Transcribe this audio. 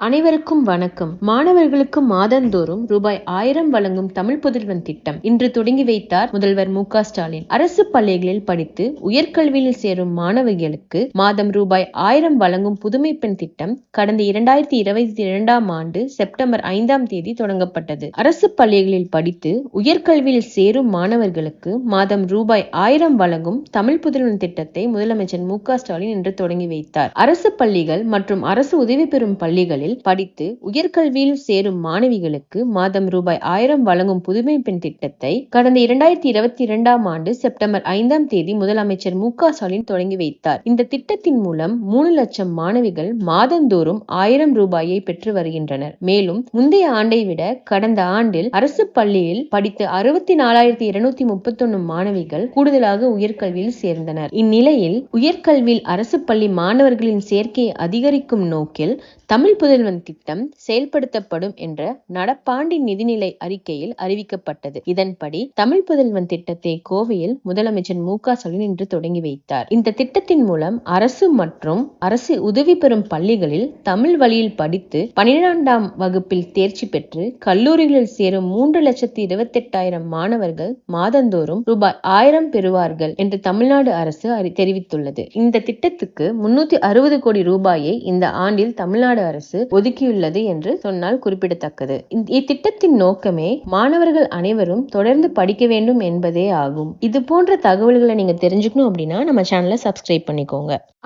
அனைவருக்கும் வணக்கம். மாணவர்களுக்கு மாதந்தோறும் ரூ.1000 வழங்கும் தமிழ் புதல்வன் திட்டம் இன்று தொடங்கி வைத்தார் முதல்வர் மு.க.ஸ்டாலின். அரசு பள்ளிகளில் படித்து உயர்கல்வியில் சேரும் மாணவிகளுக்கு மாதம் ரூ.1000 வழங்கும் புதுமை பெண் திட்டம் கடந்த 2022ஆம் ஆண்டு செப்டம்பர் 5ஆம் தேதி தொடங்கப்பட்டது. அரசு பள்ளிகளில் படித்து உயர்கல்வியில் சேரும் மாணவர்களுக்கு மாதம் ரூ.1000 வழங்கும் தமிழ் புதல்வன் திட்டத்தை முதலமைச்சர் மு.க.ஸ்டாலின் இன்று தொடங்கி வைத்தார். அரசு பள்ளிகள் மற்றும் அரசு உதவி பெறும் பள்ளிகளில் படித்து உயர்கல்வியில் சேரும் மாணவிகளுக்கு மாதம் ரூ.1000 வழங்கும் புதுமை பெண் திட்டத்தை கடந்த 2022ஆம் ஆண்டு செப்டம்பர் 5ஆம் தேதி முதலமைச்சர் மு.க.ஸ்டாலின் தொடங்கி வைத்தார். இந்த திட்டத்தின் மூலம் 3 லட்சம் மாணவிகள் மாதந்தோறும் 1000 ரூபாயை பெற்று வருகின்றனர். மேலும் முந்தைய ஆண்டை விட கடந்த ஆண்டில் அரசு பள்ளியில் படித்து 64,231 மாணவிகள் கூடுதலாக உயர்கல்வியில் சேர்ந்தனர். இந்நிலையில் உயர்கல்வியில் அரசு பள்ளி மாணவர்களின் சேர்க்கையை அதிகரிக்கும் நோக்கில் தமிழ் புதல்வன் திட்டம் செயல்படுத்தப்படும் என்ற நடப்பாண்டின் நிதிநிலை அறிக்கையில் அறிவிக்கப்பட்டது. இதன்படி தமிழ் புதல்வன் திட்டத்தை கோவையில் முதலமைச்சர் மு.க.ஸ்டாலின் இன்று தொடங்கி வைத்தார். இந்த திட்டத்தின் மூலம் அரசு மற்றும் அரசு உதவி பெறும் பள்ளிகளில் தமிழ் வழியில் படித்து 12ஆம் வகுப்பில் தேர்ச்சி பெற்று கல்லூரிகளில் சேரும் 3,28,000 மாணவர்கள் மாதந்தோறும் ரூ.1000 பெறுவார்கள் என்று தமிழ்நாடு அரசு தெரிவித்துள்ளது. இந்த திட்டத்துக்கு 360 கோடி ரூபாயை இந்த ஆண்டில் தமிழ்நாடு அரசு ஒதுக்கியுள்ளது என்று சொன்னால் குறிப்பிடத்தக்கது. இத்திட்டத்தின் நோக்கமே மாணவர்கள் அனைவரும் தொடர்ந்து படிக்க வேண்டும் என்பதே ஆகும். இது போன்ற தகவல்களை நீங்க தெரிஞ்சுக்கணும் அப்படின்னா நம்ம சேனலை சப்ஸ்கிரைப் பண்ணிக்கோங்க.